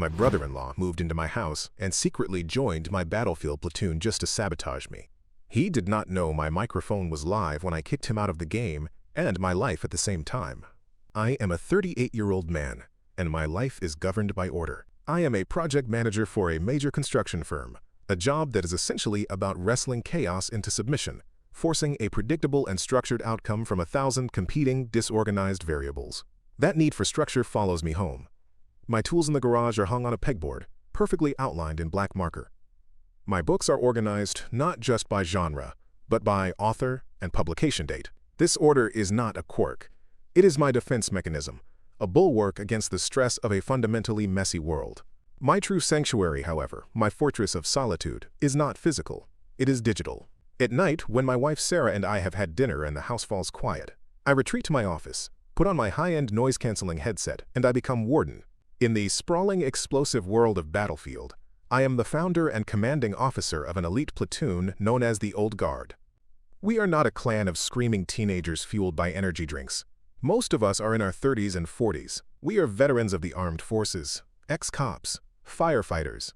My brother-in-law moved into my house and secretly joined my battlefield platoon just to sabotage me. He did not know my microphone was live when I kicked him out of the game and my life at the same time. I am a 38-year-old man, and my life is governed by order. I am a project manager for a major construction firm, a job that is essentially about wrestling chaos into submission, forcing a predictable and structured outcome from 1,000 competing, disorganized variables. That need for structure follows me home. My tools in the garage are hung on a pegboard, perfectly outlined in black marker. My books are organized not just by genre, but by author and publication date. This order is not a quirk. It is my defense mechanism, a bulwark against the stress of a fundamentally messy world. My true sanctuary, however, my fortress of solitude, is not physical. It is digital. At night, when my wife Sarah and I have had dinner and the house falls quiet, I retreat to my office, put on my high-end noise-canceling headset, and I become warden. In the sprawling, explosive world of Battlefield, I am the founder and commanding officer of an elite platoon known as the Old Guard. We are not a clan of screaming teenagers fueled by energy drinks. Most of us are in our 30s and 40s. We are veterans of the armed forces, ex-cops, firefighters,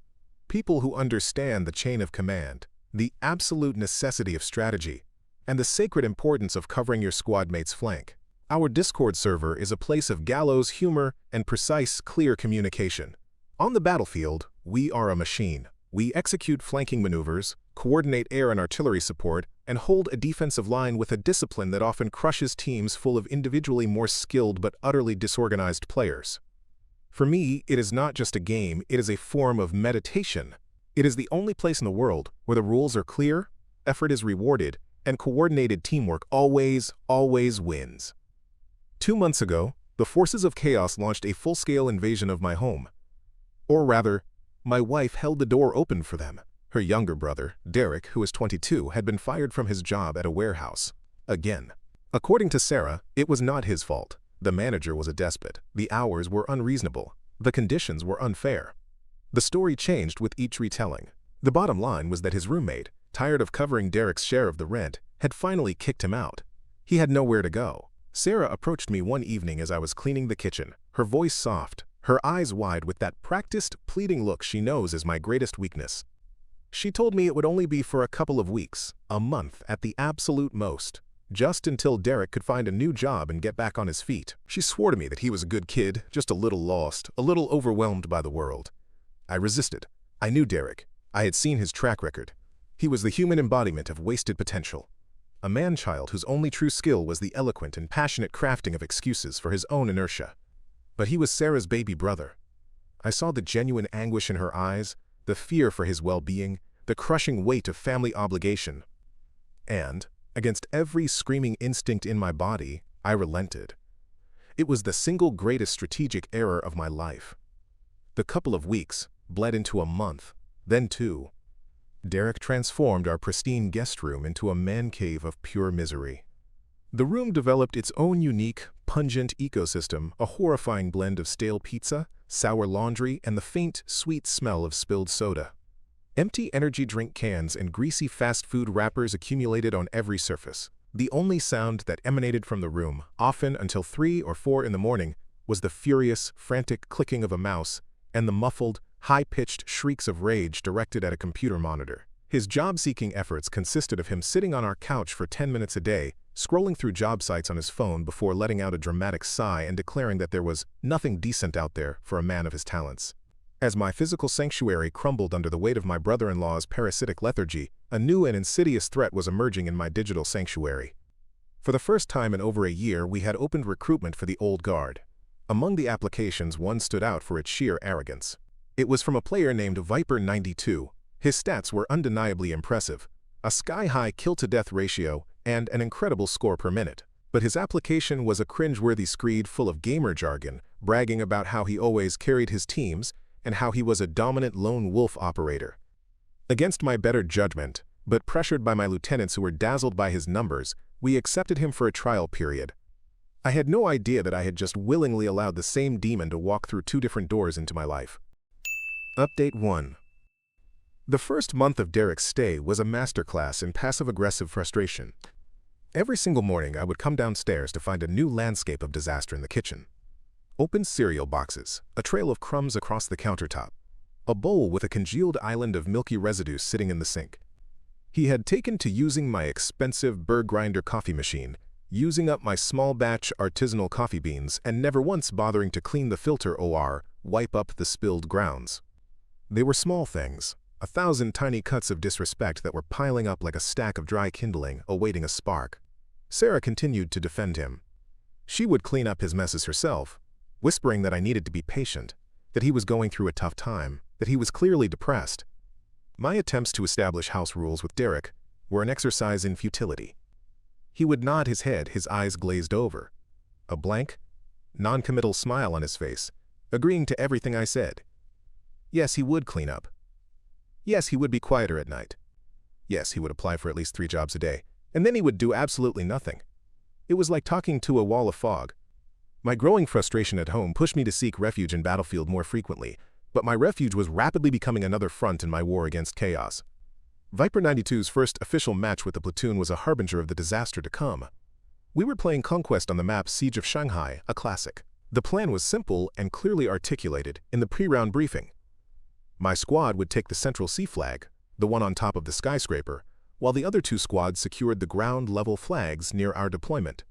people who understand the chain of command, the absolute necessity of strategy, and the sacred importance of covering your squad mate's flank. Our Discord server is a place of gallows humor and precise, clear communication. On the battlefield, we are a machine. We execute flanking maneuvers, coordinate air and artillery support, and hold a defensive line with a discipline that often crushes teams full of individually more skilled but utterly disorganized players. For me, it is not just a game, it is a form of meditation. It is the only place in the world where the rules are clear, effort is rewarded, and coordinated teamwork always wins. 2 months ago, the forces of chaos launched a full-scale invasion of my home. Or rather, my wife held the door open for them. Her younger brother, Derek, who is 22, had been fired from his job at a warehouse. Again. According to Sarah, it was not his fault. The manager was a despot. The hours were unreasonable. The conditions were unfair. The story changed with each retelling. The bottom line was that his roommate, tired of covering Derek's share of the rent, had finally kicked him out. He had nowhere to go. Sarah approached me one evening as I was cleaning the kitchen, her voice soft, her eyes wide with that practiced, pleading look she knows is my greatest weakness. She told me it would only be for a couple of weeks, a month at the absolute most, just until Derek could find a new job and get back on his feet. She swore to me that he was a good kid, just a little lost, a little overwhelmed by the world. I resisted. I knew Derek. I had seen his track record. He was the human embodiment of wasted potential. A man-child whose only true skill was the eloquent and passionate crafting of excuses for his own inertia. But he was Sarah's baby brother. I saw the genuine anguish in her eyes, the fear for his well-being, the crushing weight of family obligation. And, against every screaming instinct in my body, I relented. It was the single greatest strategic error of my life. The couple of weeks bled into a month, then 2. Derek transformed our pristine guest room into a man cave of pure misery. The room developed its own unique, pungent ecosystem, a horrifying blend of stale pizza, sour laundry, and the faint, sweet smell of spilled soda. Empty energy drink cans and greasy fast food wrappers accumulated on every surface. The only sound that emanated from the room, often until 3 or 4 in the morning, was the furious, frantic clicking of a mouse and the muffled, high-pitched shrieks of rage directed at a computer monitor. His job-seeking efforts consisted of him sitting on our couch for 10 minutes a day, scrolling through job sites on his phone before letting out a dramatic sigh and declaring that there was nothing decent out there for a man of his talents. As my physical sanctuary crumbled under the weight of my brother-in-law's parasitic lethargy, a new and insidious threat was emerging in my digital sanctuary. For the first time in over a year, we had opened recruitment for the Old Guard. Among the applications, one stood out for its sheer arrogance. It was from a player named Viper92. His stats were undeniably impressive, a sky-high kill-to-death ratio, and an incredible score per minute. But his application was a cringe-worthy screed full of gamer jargon, bragging about how he always carried his teams and how he was a dominant lone wolf operator. Against my better judgment, but pressured by my lieutenants who were dazzled by his numbers, we accepted him for a trial period. I had no idea that I had just willingly allowed the same demon to walk through 2 different doors into my life. Update 1. The first month of Derek's stay was a masterclass in passive-aggressive frustration. Every single morning I would come downstairs to find a new landscape of disaster in the kitchen. Open cereal boxes, a trail of crumbs across the countertop, a bowl with a congealed island of milky residue sitting in the sink. He had taken to using my expensive burr grinder coffee machine, using up my small batch artisanal coffee beans, and never once bothering to clean the filter or wipe up the spilled grounds. They were small things, 1,000 tiny cuts of disrespect that were piling up like a stack of dry kindling awaiting a spark. Sarah continued to defend him. She would clean up his messes herself, whispering that I needed to be patient, that he was going through a tough time, that he was clearly depressed. My attempts to establish house rules with Derek were an exercise in futility. He would nod his head, his eyes glazed over, a blank, non-committal smile on his face, agreeing to everything I said. Yes, he would clean up. Yes, he would be quieter at night. Yes, he would apply for at least 3 jobs a day, and then he would do absolutely nothing. It was like talking to a wall of fog. My growing frustration at home pushed me to seek refuge in Battlefield more frequently, but my refuge was rapidly becoming another front in my war against chaos. Viper 92's first official match with the platoon was a harbinger of the disaster to come. We were playing Conquest on the map Siege of Shanghai, a classic. The plan was simple and clearly articulated in the pre-round briefing. My squad would take the central C flag, the one on top of the skyscraper, while the other 2 squads secured the ground-level flags near our deployment.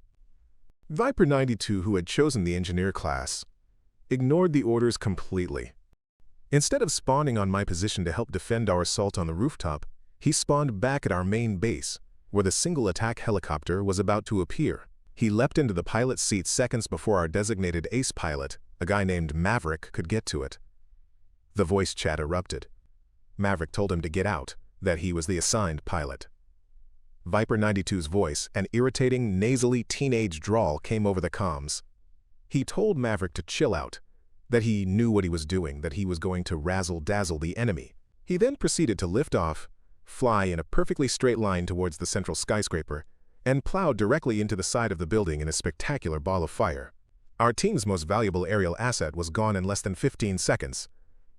Viper 92, who had chosen the engineer class, ignored the orders completely. Instead of spawning on my position to help defend our assault on the rooftop, he spawned back at our main base, where the single attack helicopter was about to appear. He leapt into the pilot's seat seconds before our designated ace pilot, a guy named Maverick, could get to it. The voice chat erupted. Maverick told him to get out, that he was the assigned pilot. Viper 92's voice, an irritating, nasally teenage drawl, came over the comms. He told Maverick to chill out, that he knew what he was doing, that he was going to razzle-dazzle the enemy. He then proceeded to lift off, fly in a perfectly straight line towards the central skyscraper, and plowed directly into the side of the building in a spectacular ball of fire. Our team's most valuable aerial asset was gone in less than 15 seconds.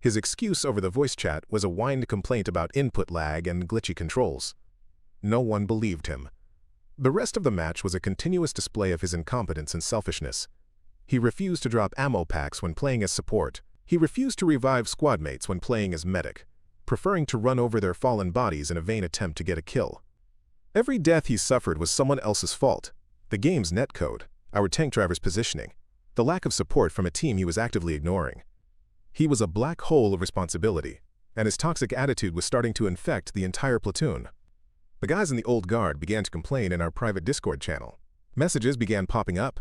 His excuse over the voice chat was a whined complaint about input lag and glitchy controls. No one believed him. The rest of the match was a continuous display of his incompetence and selfishness. He refused to drop ammo packs when playing as support. He refused to revive squadmates when playing as medic, preferring to run over their fallen bodies in a vain attempt to get a kill. Every death he suffered was someone else's fault. The game's netcode, our tank driver's positioning, the lack of support from a team he was actively ignoring. He was a black hole of responsibility, and his toxic attitude was starting to infect the entire platoon. The guys in the old guard began to complain in our private Discord channel. Messages began popping up.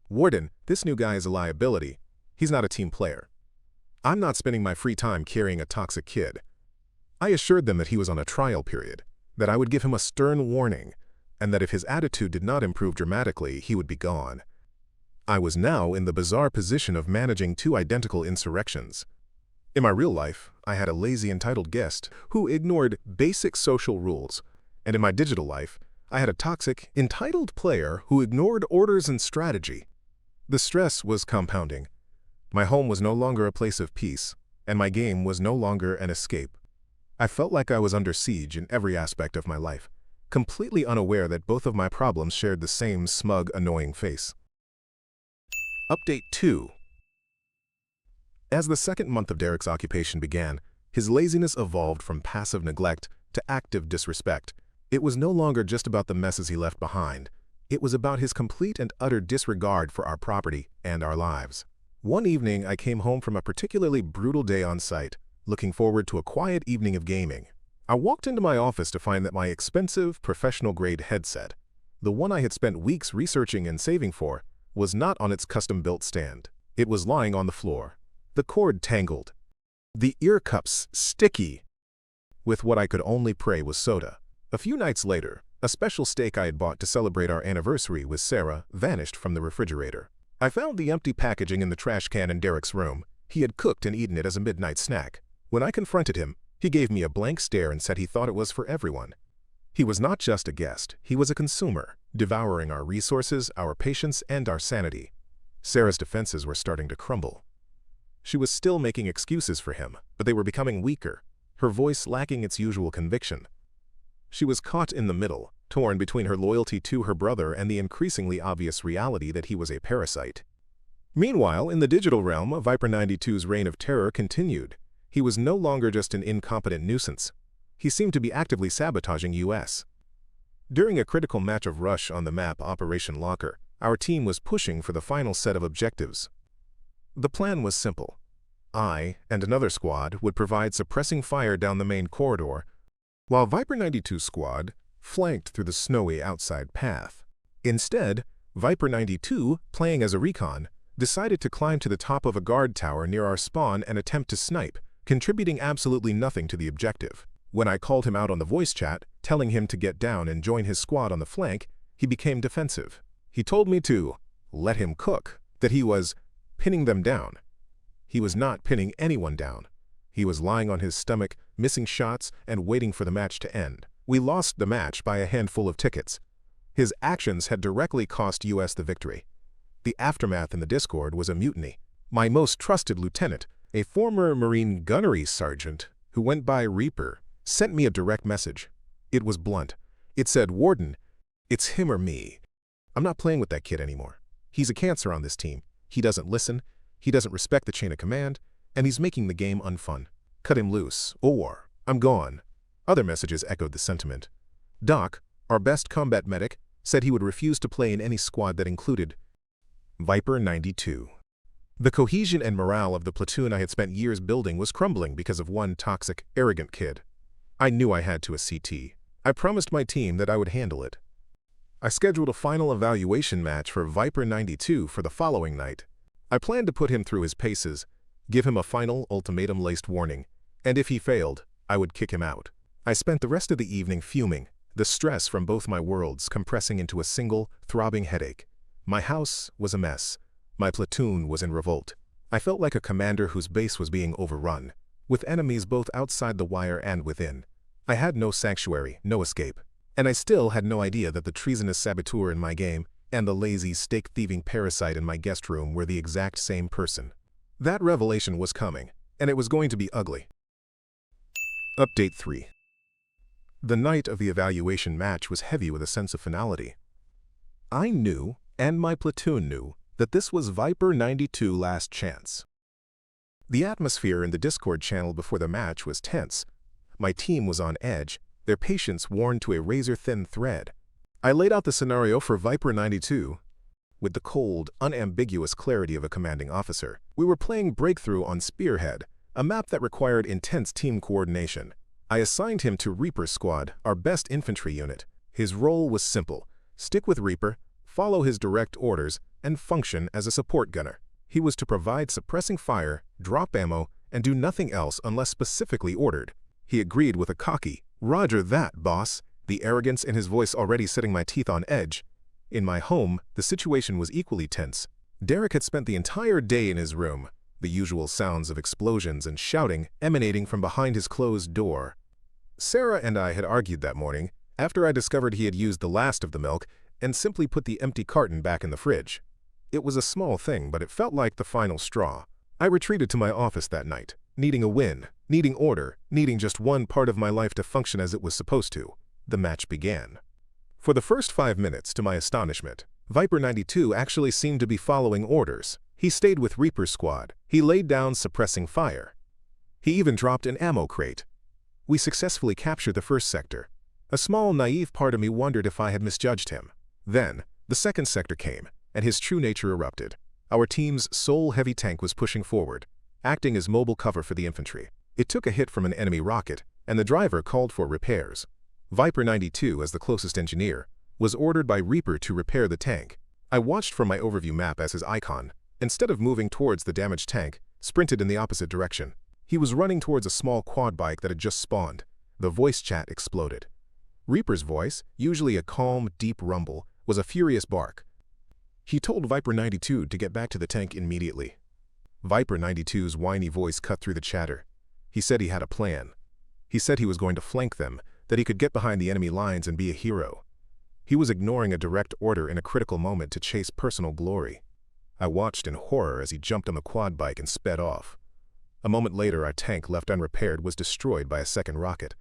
"Warden, this new guy is a liability. He's not a team player. I'm not spending my free time carrying a toxic kid." I assured them that he was on a trial period, that I would give him a stern warning, and that if his attitude did not improve dramatically, he would be gone. I was now in the bizarre position of managing 2 identical insurrections. In my real life, I had a lazy, entitled guest who ignored basic social rules, and in my digital life, I had a toxic, entitled player who ignored orders and strategy. The stress was compounding. My home was no longer a place of peace, and my game was no longer an escape. I felt like I was under siege in every aspect of my life, completely unaware that both of my problems shared the same smug, annoying face. Update 2. As the second month of Derek's occupation began, his laziness evolved from passive neglect to active disrespect. It was no longer just about the messes he left behind. It was about his complete and utter disregard for our property and our lives. One evening, I came home from a particularly brutal day on site, looking forward to a quiet evening of gaming. I walked into my office to find that my expensive, professional-grade headset, the one I had spent weeks researching and saving for, was not on its custom-built stand. It was lying on the floor, the cord tangled, the ear cups sticky, with what I could only pray was soda. A few nights later, a special steak I had bought to celebrate our anniversary with Sarah vanished from the refrigerator. I found the empty packaging in the trash can in Derek's room. He had cooked and eaten it as a midnight snack. When I confronted him, he gave me a blank stare and said he thought it was for everyone. He was not just a guest, he was a consumer, devouring our resources, our patience, and our sanity. Sarah's defenses were starting to crumble. She was still making excuses for him, but they were becoming weaker, her voice lacking its usual conviction. She was caught in the middle, torn between her loyalty to her brother and the increasingly obvious reality that he was a parasite. Meanwhile, in the digital realm, Viper 92's reign of terror continued. He was no longer just an incompetent nuisance. He seemed to be actively sabotaging US. During a critical match of Rush on the map Operation Locker, our team was pushing for the final set of objectives. The plan was simple. I and another squad would provide suppressing fire down the main corridor, while Viper 92's squad flanked through the snowy outside path. Instead, Viper 92, playing as a recon, decided to climb to the top of a guard tower near our spawn and attempt to snipe, contributing absolutely nothing to the objective. When I called him out on the voice chat, telling him to get down and join his squad on the flank, he became defensive. He told me to let him cook, that he was pinning them down. He was not pinning anyone down. He was lying on his stomach, missing shots, and waiting for the match to end. We lost the match by a handful of tickets. His actions had directly cost US the victory. The aftermath in the Discord was a mutiny. My most trusted lieutenant, a former Marine gunnery sergeant who went by Reaper, sent me a direct message. It was blunt. It said, "Warden, it's him or me. I'm not playing with that kid anymore. He's a cancer on this team. He doesn't listen, he doesn't respect the chain of command, and he's making the game unfun. Cut him loose, or I'm gone." Other messages echoed the sentiment. Doc, our best combat medic, said he would refuse to play in any squad that included Viper 92. The cohesion and morale of the platoon I had spent years building was crumbling because of one toxic, arrogant kid. I knew I had to a CT. I promised my team that I would handle it. I scheduled a final evaluation match for Viper 92 for the following night. I planned to put him through his paces, give him a final ultimatum-laced warning, and if he failed, I would kick him out. I spent the rest of the evening fuming, the stress from both my worlds compressing into a single, throbbing headache. My house was a mess. My platoon was in revolt. I felt like a commander whose base was being overrun, with enemies both outside the wire and within. I had no sanctuary, no escape. And I still had no idea that the treasonous saboteur in my game and the lazy, stake-thieving parasite in my guest room were the exact same person. That revelation was coming, and it was going to be ugly. Update 3. The night of the evaluation match was heavy with a sense of finality. I knew, and my platoon knew, that this was Viper 92's last chance. The atmosphere in the Discord channel before the match was tense. My team was on edge, their patience worn to a razor-thin thread. I laid out the scenario for Viper 92 with the cold, unambiguous clarity of a commanding officer. We were playing Breakthrough on Spearhead, a map that required intense team coordination. I assigned him to Reaper's squad, our best infantry unit. His role was simple: stick with Reaper, follow his direct orders, and function as a support gunner. He was to provide suppressing fire, drop ammo, and do nothing else unless specifically ordered. He agreed with a cocky, "Roger that, boss," the arrogance in his voice already setting my teeth on edge. In my home, the situation was equally tense. Derek had spent the entire day in his room, the usual sounds of explosions and shouting emanating from behind his closed door. Sarah and I had argued that morning, after I discovered he had used the last of the milk and simply put the empty carton back in the fridge. It was a small thing, but it felt like the final straw. I retreated to my office that night, needing a win, needing order, needing just one part of my life to function as it was supposed to. The match began. For the first 5 minutes, to my astonishment, Viper 92 actually seemed to be following orders. He stayed with Reaper's squad. He laid down suppressing fire. He even dropped an ammo crate. We successfully captured the first sector. A small, naive part of me wondered if I had misjudged him. Then, the second sector came, and his true nature erupted. Our team's sole heavy tank was pushing forward, acting as mobile cover for the infantry. It took a hit from an enemy rocket, and the driver called for repairs. Viper 92, as the closest engineer, was ordered by Reaper to repair the tank. I watched from my overview map as his icon, instead of moving towards the damaged tank, sprinted in the opposite direction. He was running towards a small quad bike that had just spawned. The voice chat exploded. Reaper's voice, usually a calm, deep rumble, was a furious bark. He told Viper 92 to get back to the tank immediately. Viper 92's whiny voice cut through the chatter. He said he had a plan. He said he was going to flank them, that he could get behind the enemy lines and be a hero. He was ignoring a direct order in a critical moment to chase personal glory. I watched in horror as he jumped on the quad bike and sped off. A moment later, our tank, left unrepaired, was destroyed by a second rocket.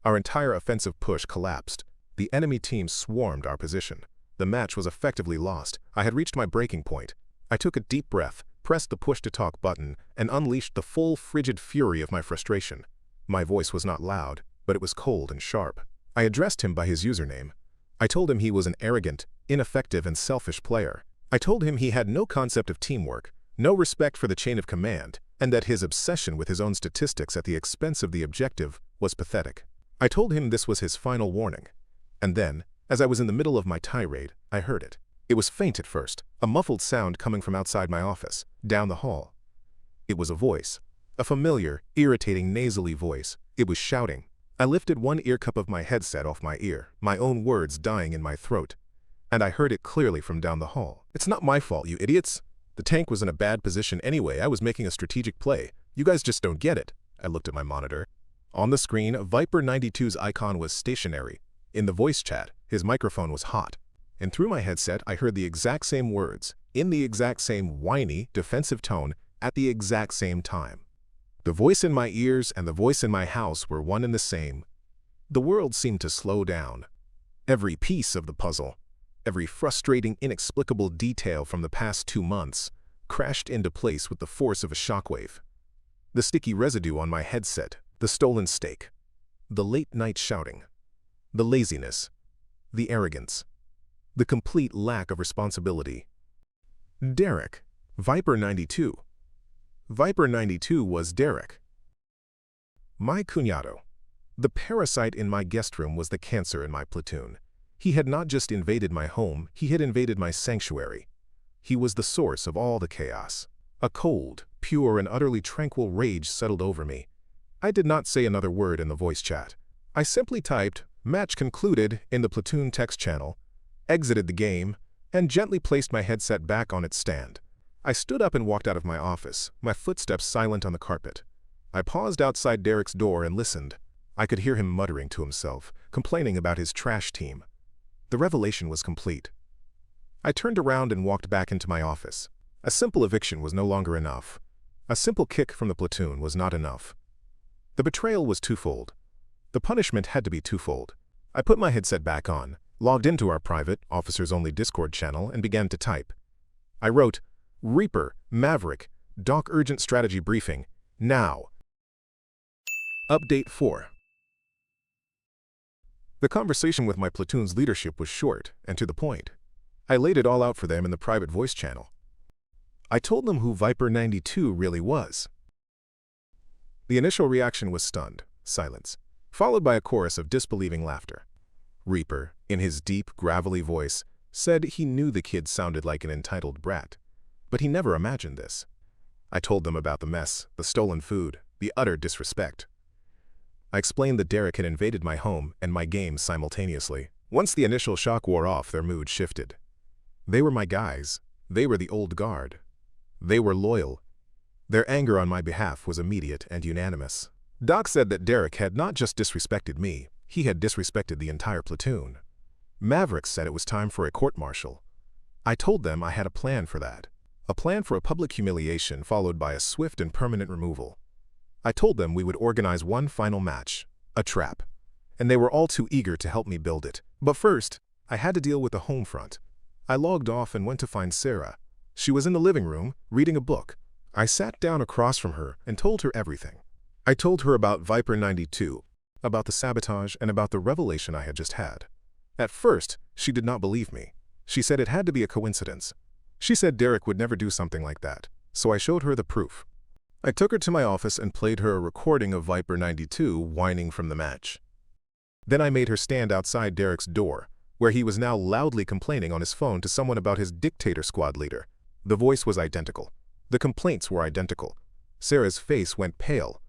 Our entire offensive push collapsed. The enemy team swarmed our position. The match was effectively lost. I had reached my breaking point. I took a deep breath, pressed the push-to-talk button, and unleashed the full, frigid fury of my frustration. My voice was not loud, but it was cold and sharp. I addressed him by his username. I told him he was an arrogant, ineffective, and selfish player. I told him he had no concept of teamwork, no respect for the chain of command, and that his obsession with his own statistics at the expense of the objective was pathetic. I told him this was his final warning. And then, as I was in the middle of my tirade, I heard it. It was faint at first, a muffled sound coming from outside my office, down the hall. It was a voice, a familiar, irritating, nasally voice. It was shouting. I lifted one ear cup of my headset off my ear, my own words dying in my throat, and I heard it clearly from down the hall. "It's not my fault, you idiots. The tank was in a bad position anyway. I was making a strategic play. You guys just don't get it." I looked at my monitor. On the screen, Viper 92's icon was stationary. In the voice chat, his microphone was hot. And through my headset, I heard the exact same words, in the exact same whiny, defensive tone, at the exact same time. The voice in my ears and the voice in my house were one and the same. The world seemed to slow down. Every piece of the puzzle, every frustrating, inexplicable detail from the past 2 months, crashed into place with the force of a shockwave. The sticky residue on my headset, the stolen steak, the late-night shouting, the laziness, the arrogance, the complete lack of responsibility. Derek, Viper 92. Viper 92 was Derek. My cuñado. The parasite in my guest room was the cancer in my platoon. He had not just invaded my home, he had invaded my sanctuary. He was the source of all the chaos. A cold, pure, and utterly tranquil rage settled over me. I did not say another word in the voice chat. I simply typed, "Match concluded," in the platoon text channel, exited the game, and gently placed my headset back on its stand. I stood up and walked out of my office, my footsteps silent on the carpet. I paused outside Derek's door and listened. I could hear him muttering to himself, complaining about his trash team. The revelation was complete. I turned around and walked back into my office. A simple eviction was no longer enough. A simple kick from the platoon was not enough. The betrayal was twofold. The punishment had to be twofold. I put my headset back on, logged into our private, officers-only Discord channel, and began to type. I wrote, "Reaper, Maverick, Doc Urgent Strategy Briefing, now. Update 4. The conversation with my platoon's leadership was short and to the point. I laid it all out for them in the private voice channel. I told them who Viper 92 really was. The initial reaction was stunned, silence, followed by a chorus of disbelieving laughter. Reaper, in his deep, gravelly voice, said he knew the kid sounded like an entitled brat, but he never imagined this. I told them about the mess, the stolen food, the utter disrespect. I explained that Derek had invaded my home and my game simultaneously. Once the initial shock wore off, their mood shifted. They were my guys. They were the old guard. They were loyal. Their anger on my behalf was immediate and unanimous. Doc said that Derek had not just disrespected me, he had disrespected the entire platoon. Maverick said it was time for a court-martial. I told them I had a plan for that. A plan for a public humiliation followed by a swift and permanent removal. I told them we would organize one final match, a trap, and they were all too eager to help me build it. But first, I had to deal with the home front. I logged off and went to find Sarah. She was in the living room, reading a book. I sat down across from her and told her everything. I told her about Viper 92, about the sabotage, and about the revelation I had just had. At first, she did not believe me. She said it had to be a coincidence. She said Derek would never do something like that, so I showed her the proof. I took her to my office and played her a recording of Viper 92 whining from the match. Then I made her stand outside Derek's door, where he was now loudly complaining on his phone to someone about his dictator squad leader. The voice was identical. The complaints were identical. Sarah's face went pale.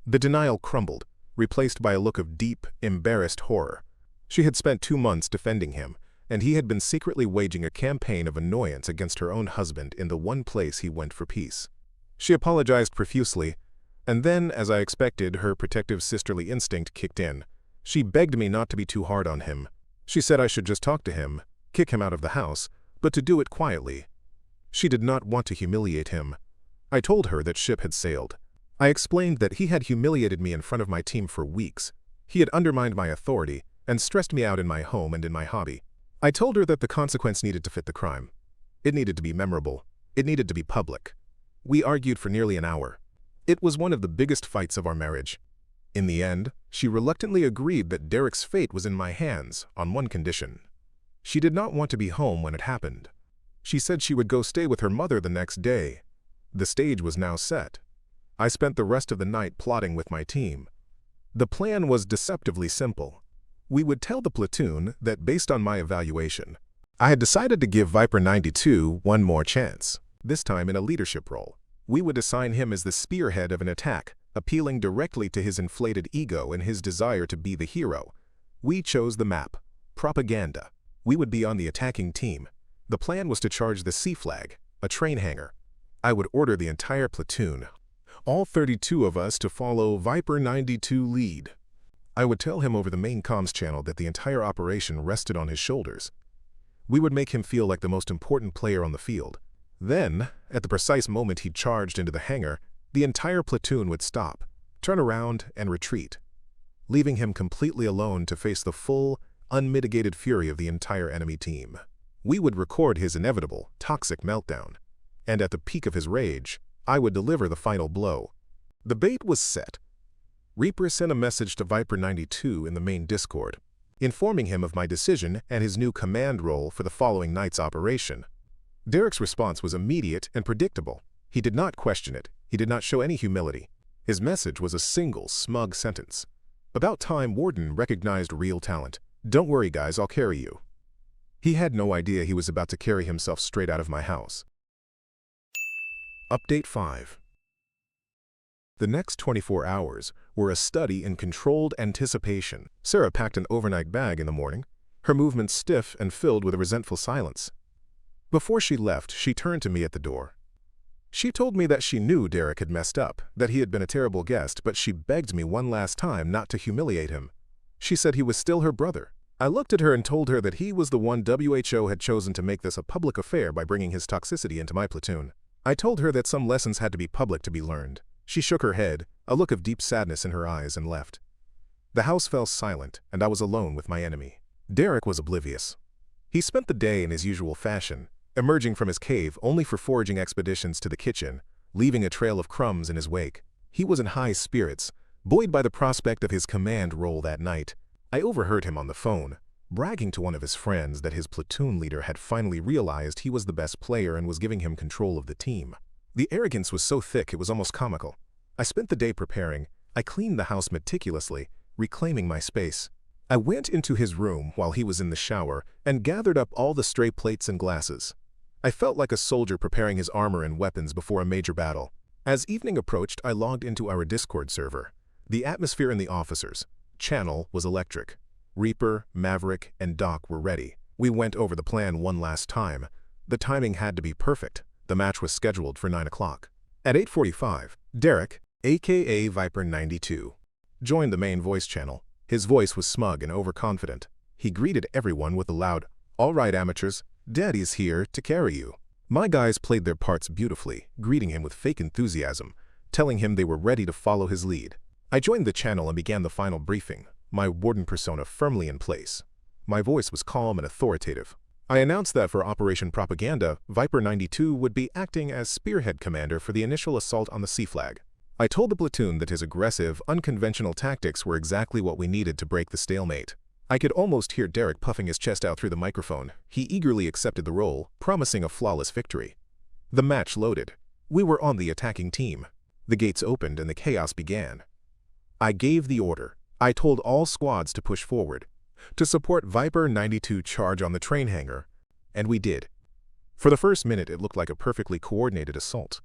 The denial crumbled, replaced by a look of deep, embarrassed horror. She had spent 2 months defending him, and he had been secretly waging a campaign of annoyance against her own husband in the one place he went for peace. She apologized profusely, and then, as I expected, her protective sisterly instinct kicked in. She begged me not to be too hard on him. She said I should just talk to him, kick him out of the house, but to do it quietly. She did not want to humiliate him. I told her that ship had sailed. I explained that he had humiliated me in front of my team for weeks. He had undermined my authority and stressed me out in my home and in my hobby. I told her that the consequence needed to fit the crime. It needed to be memorable. It needed to be public. We argued for nearly an hour. It was one of the biggest fights of our marriage. In the end, she reluctantly agreed that Derek's fate was in my hands on one condition. She did not want to be home when it happened. She said she would go stay with her mother the next day. The stage was now set. I spent the rest of the night plotting with my team. The plan was deceptively simple. We would tell the platoon that based on my evaluation, I had decided to give Viper 92 one more chance, this time in a leadership role. We would assign him as the spearhead of an attack, appealing directly to his inflated ego and his desire to be the hero. We chose the map, propaganda. We would be on the attacking team. The plan was to charge the C flag, a train hangar. I would order the entire platoon, all 32 of us, to follow Viper 92 lead. I would tell him over the main comms channel that the entire operation rested on his shoulders. We would make him feel like the most important player on the field. Then, at the precise moment he charged into the hangar, the entire platoon would stop, turn around, and retreat, leaving him completely alone to face the full, unmitigated fury of the entire enemy team. We would record his inevitable, toxic meltdown, and at the peak of his rage, I would deliver the final blow. The bait was set. Reaper sent a message to Viper 92 in the main Discord, informing him of my decision and his new command role for the following night's operation. Derek's response was immediate and predictable. He did not question it. He did not show any humility. His message was a single, smug sentence. About time Warden recognized real talent. "Don't worry, guys, I'll carry you." He had no idea he was about to carry himself straight out of my house. Update 5. The next 24 hours were a study in controlled anticipation. Sarah packed an overnight bag in the morning, her movements stiff and filled with a resentful silence. Before she left, she turned to me at the door. She told me that she knew Derek had messed up, that he had been a terrible guest, but she begged me one last time not to humiliate him. She said he was still her brother. I looked at her and told her that he was the one WHO had chosen to make this a public affair by bringing his toxicity into my platoon. I told her that some lessons had to be public to be learned. She shook her head, a look of deep sadness in her eyes, and left. The house fell silent, and I was alone with my enemy. Derek was oblivious. He spent the day in his usual fashion, emerging from his cave only for foraging expeditions to the kitchen, leaving a trail of crumbs in his wake. He was in high spirits, buoyed by the prospect of his command role that night. I overheard him on the phone, bragging to one of his friends that his platoon leader had finally realized he was the best player and was giving him control of the team. The arrogance was so thick it was almost comical. I spent the day preparing. I cleaned the house meticulously, reclaiming my space. I went into his room while he was in the shower and gathered up all the stray plates and glasses. I felt like a soldier preparing his armor and weapons before a major battle. As evening approached, I logged into our Discord server. The atmosphere in the officers' channel was electric. Reaper, Maverick, and Doc were ready. We went over the plan one last time. The timing had to be perfect. The match was scheduled for 9 o'clock. At 8:45, Derek, aka Viper 92, joined the main voice channel. His voice was smug and overconfident. He greeted everyone with a loud, "All right, amateurs, Daddy's here to carry you." My guys played their parts beautifully, greeting him with fake enthusiasm, telling him they were ready to follow his lead. I joined the channel and began the final briefing, my warden persona firmly in place. My voice was calm and authoritative. I announced that for Operation Propaganda, Viper 92 would be acting as spearhead commander for the initial assault on the C flag. I told the platoon that his aggressive, unconventional tactics were exactly what we needed to break the stalemate. I could almost hear Derek puffing his chest out through the microphone. He eagerly accepted the role, promising a flawless victory. The match loaded. We were on the attacking team. The gates opened and the chaos began. I gave the order. I told all squads to push forward, to support Viper 92 charge on the train hangar, and we did. For the first minute, it looked like a perfectly coordinated assault.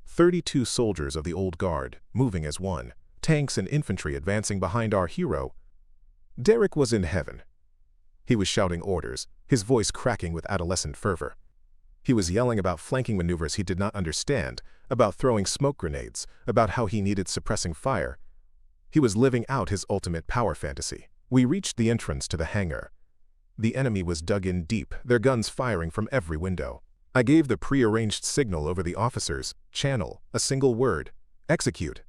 32 soldiers of the old guard, moving as one, tanks and infantry advancing behind our hero. Derek was in heaven. He was shouting orders, his voice cracking with adolescent fervor. He was yelling about flanking maneuvers he did not understand, about throwing smoke grenades, about how he needed suppressing fire. He was living out his ultimate power fantasy. We reached the entrance to the hangar. The enemy was dug in deep, their guns firing from every window. I gave the pre-arranged signal over the officers' channel, a single word: execute.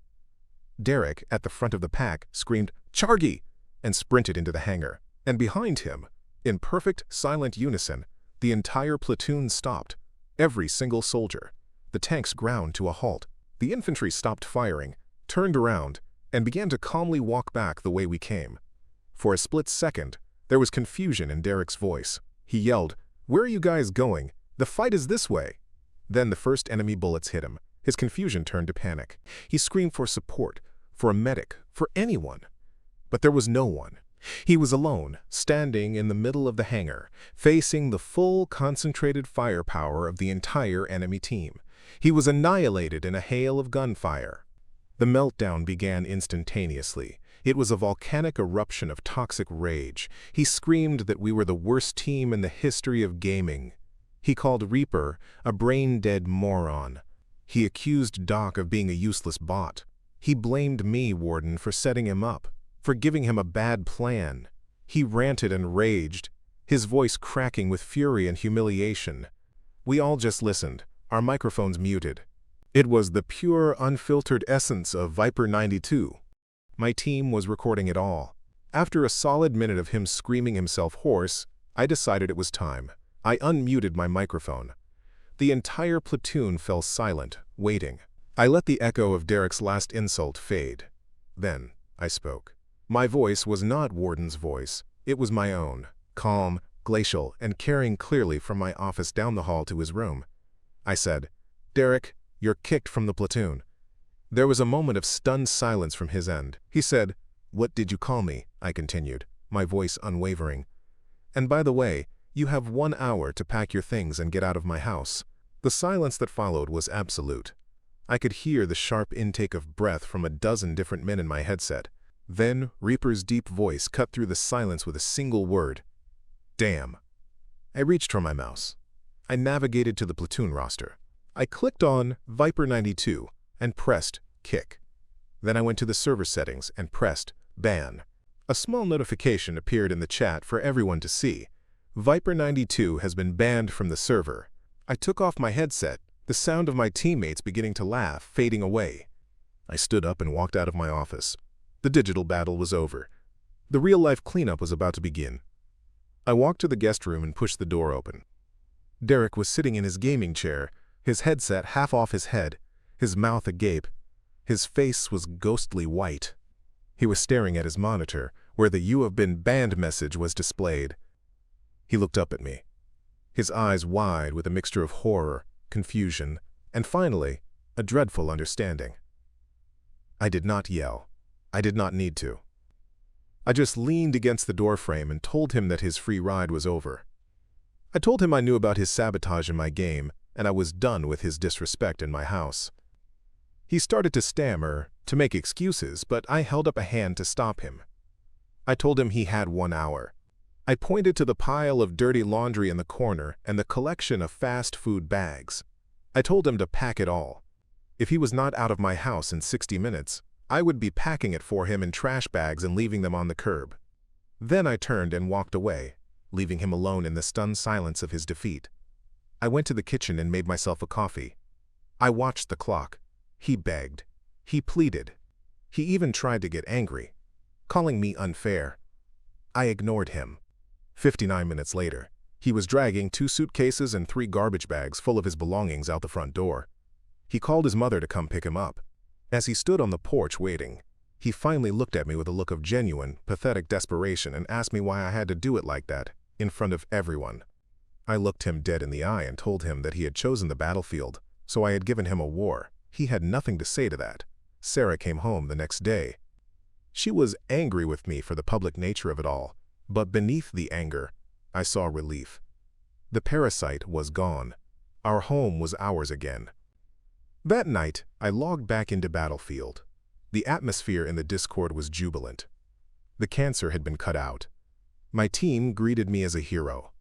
Derek, at the front of the pack, screamed, "Chargy!" and sprinted into the hangar. And behind him, in perfect, silent unison, the entire platoon stopped. Every single soldier. The tanks ground to a halt. The infantry stopped firing, turned around, and began to calmly walk back the way we came. For a split second, there was confusion in Derek's voice. He yelled, "Where are you guys going? The fight is this way." Then the first enemy bullets hit him. His confusion turned to panic. He screamed for support, for a medic, for anyone. But there was no one. He was alone, standing in the middle of the hangar, facing the full concentrated firepower of the entire enemy team. He was annihilated in a hail of gunfire. The meltdown began instantaneously. It was a volcanic eruption of toxic rage. He screamed that we were the worst team in the history of gaming. He called Reaper a brain-dead moron. He accused Doc of being a useless bot. He blamed me, Warden, for setting him up, for giving him a bad plan. He ranted and raged, his voice cracking with fury and humiliation. We all just listened, our microphones muted. It was the pure, unfiltered essence of Viper 92. My team was recording it all. After a solid minute of him screaming himself hoarse, I decided it was time. I unmuted my microphone. The entire platoon fell silent, waiting. I let the echo of Derek's last insult fade. Then I spoke. My voice was not Warden's voice. It was my own, calm, glacial, and carrying clearly from my office down the hall to his room. I said, "Derek, you're kicked from the platoon." There was a moment of stunned silence from his end. He said, "What did you call me?" I continued, my voice unwavering. "And by the way, you have 1 hour to pack your things and get out of my house." The silence that followed was absolute. I could hear the sharp intake of breath from a dozen different men in my headset. Then Reaper's deep voice cut through the silence with a single word. "Damn." I reached for my mouse. I navigated to the platoon roster. I clicked on Viper 92 and pressed Kick. Then I went to the server settings and pressed Ban. A small notification appeared in the chat for everyone to see. Viper 92 has been banned from the server. I took off my headset, the sound of my teammates beginning to laugh fading away. I stood up and walked out of my office. The digital battle was over. The real-life cleanup was about to begin. I walked to the guest room and pushed the door open. Derek was sitting in his gaming chair, his headset half off his head, his mouth agape. His face was ghostly white. He was staring at his monitor, where the "You have been banned" message was displayed. He looked up at me, his eyes wide with a mixture of horror, confusion, and finally, a dreadful understanding. I did not yell. I did not need to. I just leaned against the doorframe and told him that his free ride was over. I told him I knew about his sabotage in my game, and I was done with his disrespect in my house. He started to stammer, to make excuses, but I held up a hand to stop him. I told him he had 1 hour. I pointed to the pile of dirty laundry in the corner and the collection of fast food bags. I told him to pack it all. If he was not out of my house in 60 minutes, I would be packing it for him in trash bags and leaving them on the curb. Then I turned and walked away, leaving him alone in the stunned silence of his defeat. I went to the kitchen and made myself a coffee. I watched the clock. He begged. He pleaded. He even tried to get angry, calling me unfair. I ignored him. 59 minutes later, he was dragging 2 suitcases and 3 garbage bags full of his belongings out the front door. He called his mother to come pick him up. As he stood on the porch waiting, he finally looked at me with a look of genuine, pathetic desperation and asked me why I had to do it like that, in front of everyone. I looked him dead in the eye and told him that he had chosen the battlefield, so I had given him a war. He had nothing to say to that. Sarah came home the next day. She was angry with me for the public nature of it all, but beneath the anger, I saw relief. The parasite was gone. Our home was ours again. That night, I logged back into Battlefield. The atmosphere in the Discord was jubilant. The cancer had been cut out. My team greeted me as a hero.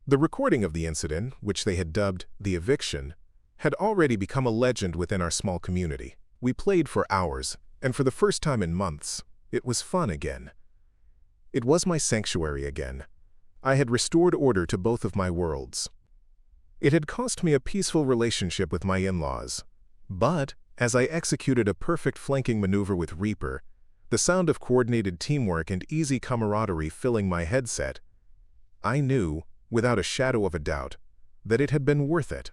The recording of the incident, which they had dubbed the eviction, had already become a legend within our small community. We played for hours, and for the first time in months, it was fun again. It was my sanctuary again. I had restored order to both of my worlds. It had cost me a peaceful relationship with my in-laws, but as I executed a perfect flanking maneuver with Reaper, the sound of coordinated teamwork and easy camaraderie filling my headset, I knew, without a shadow of a doubt, that it had been worth it.